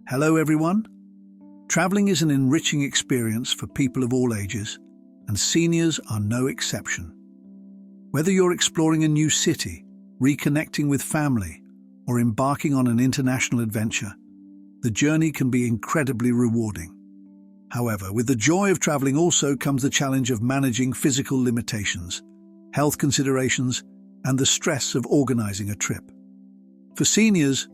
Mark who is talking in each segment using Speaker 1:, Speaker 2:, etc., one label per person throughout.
Speaker 1: Hello everyone. Traveling is an enriching experience for people of all ages, and seniors are no exception. Whether you're exploring a new city, reconnecting with family, or embarking on an international adventure, the journey can be incredibly rewarding. However, with the joy of traveling also comes the challenge of managing physical limitations, health considerations, and the stress of organizing a trip. For seniors,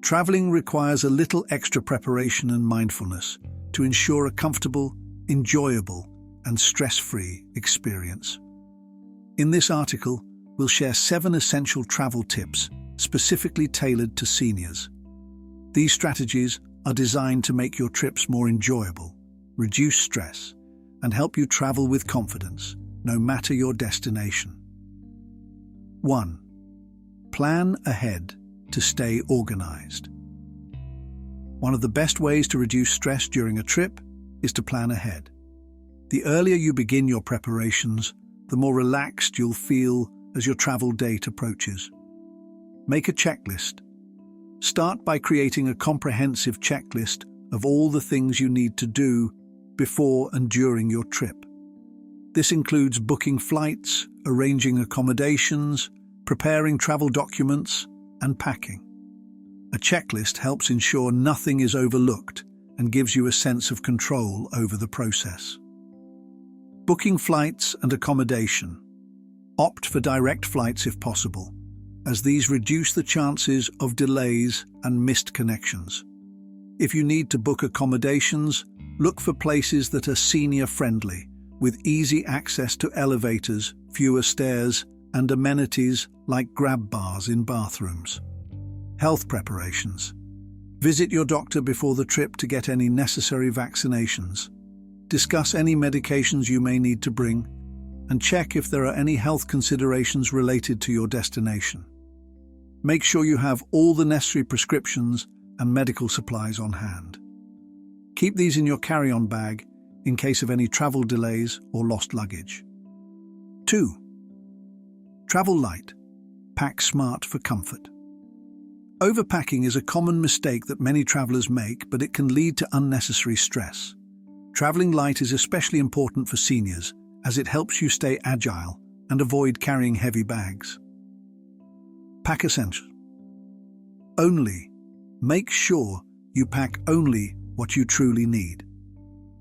Speaker 1: traveling requires a little extra preparation and mindfulness to ensure a comfortable, enjoyable, and stress-free experience. In this article, we'll share 7 essential travel tips specifically tailored to seniors. These strategies are designed to make your trips more enjoyable, reduce stress, and help you travel with confidence, no matter your destination. 1. Plan ahead to stay organized. One of the best ways to reduce stress during a trip is to plan ahead. The earlier you begin your preparations, the more relaxed you'll feel as your travel date approaches. Make a checklist. Start by creating a comprehensive checklist of all the things you need to do before and during your trip. This includes booking flights, arranging accommodations, preparing travel documents, and packing. A checklist helps ensure nothing is overlooked and gives you a sense of control over the process. Booking flights and accommodation. Opt for direct flights if possible, as these reduce the chances of delays and missed connections. If you need to book accommodations, look for places that are senior-friendly, with easy access to elevators, fewer stairs, and amenities like grab bars in bathrooms. Health preparations. Visit your doctor before the trip to get any necessary vaccinations. Discuss any medications you may need to bring, and check if there are any health considerations related to your destination. Make sure you have all the necessary prescriptions and medical supplies on hand. Keep these in your carry-on bag in case of any travel delays or lost luggage. 2. Travel light. Pack smart for comfort. Overpacking is a common mistake that many travelers make, but it can lead to unnecessary stress. Traveling light is especially important for seniors, as it helps you stay agile and avoid carrying heavy bags. Pack essentials. Make sure you pack only what you truly need.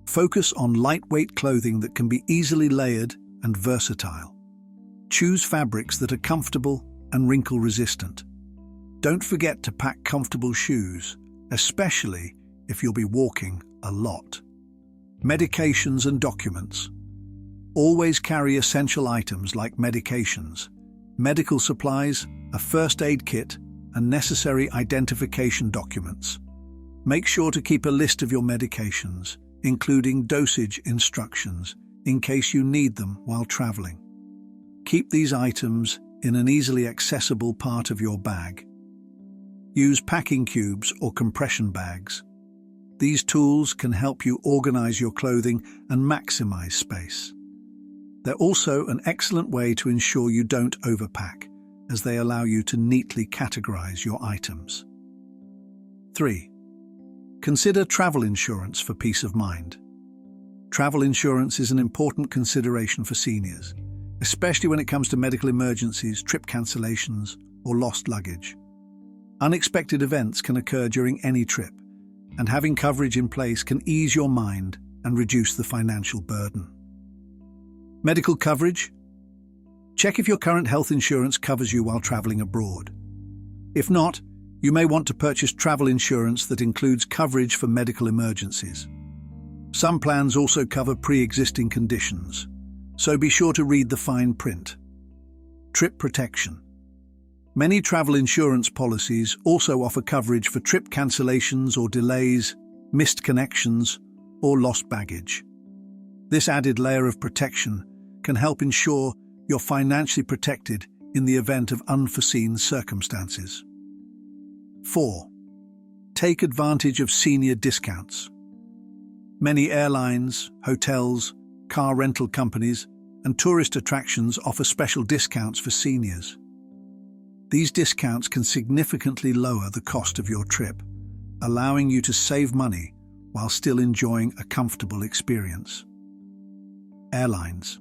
Speaker 1: Focus on lightweight clothing that can be easily layered and versatile. Choose fabrics that are comfortable and wrinkle-resistant. Don't forget to pack comfortable shoes, especially if you'll be walking a lot. Medications and documents. Always carry essential items like medications, medical supplies, a first aid kit, and necessary identification documents. Make sure to keep a list of your medications, including dosage instructions, in case you need them while traveling. Keep these items in an easily accessible part of your bag. Use packing cubes or compression bags. These tools can help you organize your clothing and maximize space. They're also an excellent way to ensure you don't overpack, as they allow you to neatly categorize your items. 3. Consider travel insurance for peace of mind. Travel insurance is an important consideration for seniors, especially when it comes to medical emergencies, trip cancellations, or lost luggage. Unexpected events can occur during any trip, and having coverage in place can ease your mind and reduce the financial burden. Medical coverage. Check if your current health insurance covers you while traveling abroad. If not, you may want to purchase travel insurance that includes coverage for medical emergencies. Some plans also cover pre-existing conditions, so be sure to read the fine print. Trip protection. Many travel insurance policies also offer coverage for trip cancellations or delays, missed connections, or lost baggage. This added layer of protection can help ensure you're financially protected in the event of unforeseen circumstances. 4. Take advantage of senior discounts. Many airlines, hotels, car rental companies, and tourist attractions offer special discounts for seniors. These discounts can significantly lower the cost of your trip, allowing you to save money while still enjoying a comfortable experience. Airlines.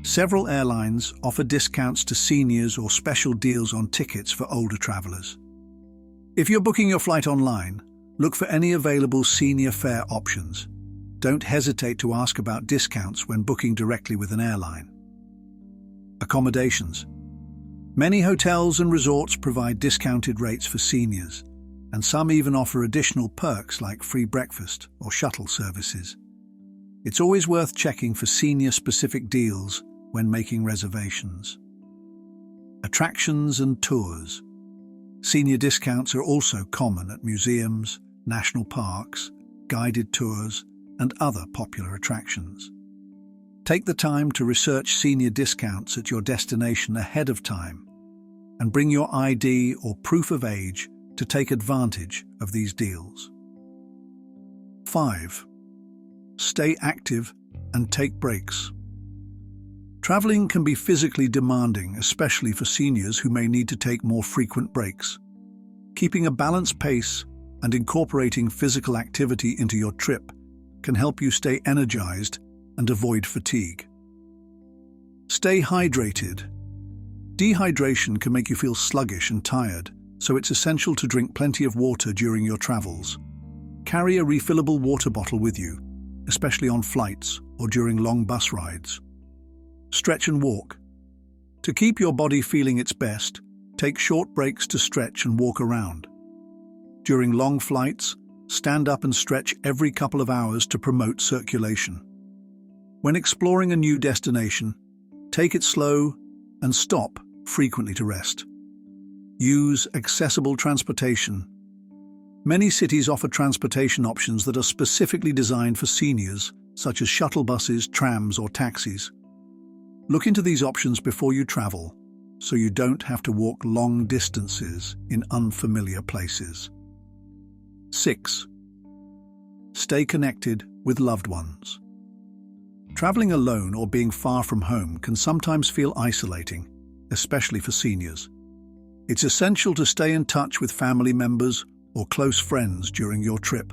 Speaker 1: Several airlines offer discounts to seniors or special deals on tickets for older travelers. If you're booking your flight online, look for any available senior fare options. Don't hesitate to ask about discounts when booking directly with an airline. Accommodations. Many hotels and resorts provide discounted rates for seniors, and some even offer additional perks like free breakfast or shuttle services. It's always worth checking for senior-specific deals when making reservations. Attractions and tours. Senior discounts are also common at museums, national parks, guided tours, and other popular attractions. Take the time to research senior discounts at your destination ahead of time and bring your ID or proof of age to take advantage of these deals. 5. Stay active and take breaks. Traveling can be physically demanding, especially for seniors who may need to take more frequent breaks. Keeping a balanced pace and incorporating physical activity into your trip can help you stay energized and avoid fatigue. Stay hydrated. Dehydration can make you feel sluggish and tired, so it's essential to drink plenty of water during your travels. Carry a refillable water bottle with you, especially on flights or during long bus rides. Stretch and walk. To keep your body feeling its best, take short breaks to stretch and walk around. During long flights, stand up and stretch every couple of hours to promote circulation. When exploring a new destination, take it slow and stop frequently to rest. Use accessible transportation. Many cities offer transportation options that are specifically designed for seniors, such as shuttle buses, trams, or taxis. Look into these options before you travel, so you don't have to walk long distances in unfamiliar places. 6. Stay connected with loved ones. Traveling alone or being far from home can sometimes feel isolating, especially for seniors. It's essential to stay in touch with family members or close friends during your trip,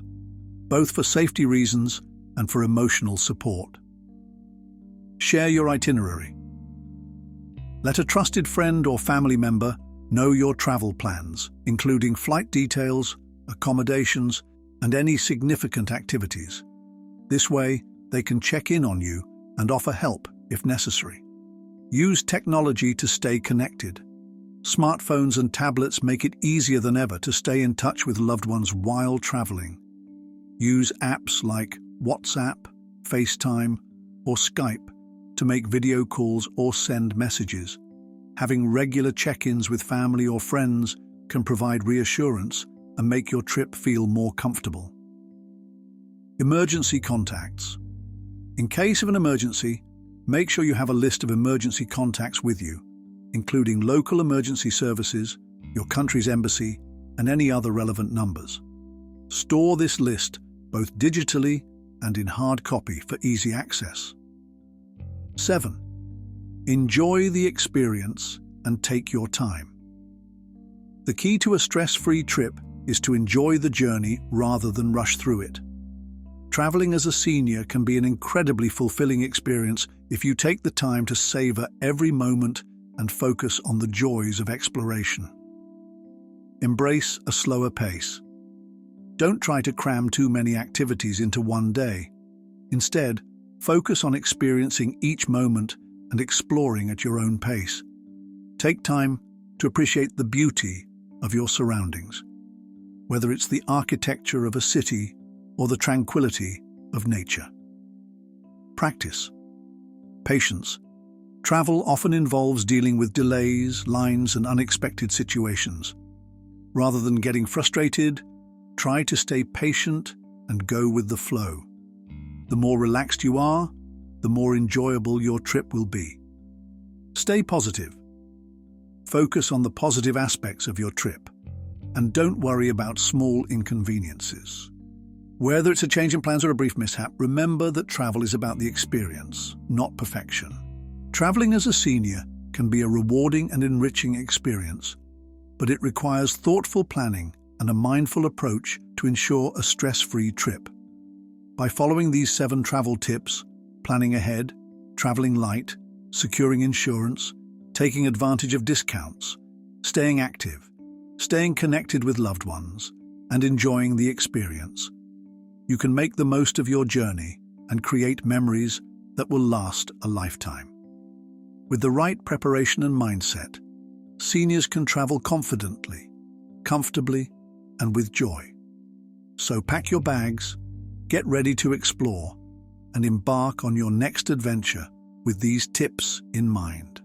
Speaker 1: both for safety reasons and for emotional support. Share your itinerary. Let a trusted friend or family member know your travel plans, including flight details, accommodations, and any significant activities. This way, they can check in on you and offer help if necessary. Use technology to stay connected. Smartphones and tablets make it easier than ever to stay in touch with loved ones while traveling. Use apps like WhatsApp, FaceTime, or Skype to make video calls or send messages. Having regular check-ins with family or friends can provide reassurance and make your trip feel more comfortable. Emergency contacts. In case of an emergency, make sure you have a list of emergency contacts with you, including local emergency services, your country's embassy, and any other relevant numbers. Store this list both digitally and in hard copy for easy access. 7. Enjoy the experience and take your time. The key to a stress-free trip is to enjoy the journey rather than rush through it. Traveling as a senior can be an incredibly fulfilling experience if you take the time to savor every moment and focus on the joys of exploration. Embrace a slower pace. Don't try to cram too many activities into one day. Instead, focus on experiencing each moment and exploring at your own pace. Take time to appreciate the beauty of your surroundings, whether it's the architecture of a city or the tranquility of nature. Practice. Patience. Travel often involves dealing with delays, lines, and unexpected situations. Rather than getting frustrated, try to stay patient and go with the flow. The more relaxed you are, the more enjoyable your trip will be. Stay positive. Focus on the positive aspects of your trip, and don't worry about small inconveniences. Whether it's a change in plans or a brief mishap, remember that travel is about the experience, not perfection. Traveling as a senior can be a rewarding and enriching experience, but it requires thoughtful planning and a mindful approach to ensure a stress-free trip. By following these 7 travel tips, planning ahead, traveling light, securing insurance, taking advantage of discounts, staying active, staying connected with loved ones, and enjoying the experience, you can make the most of your journey and create memories that will last a lifetime. With the right preparation and mindset, seniors can travel confidently, comfortably, and with joy. So pack your bags, get ready to explore, and embark on your next adventure with these tips in mind.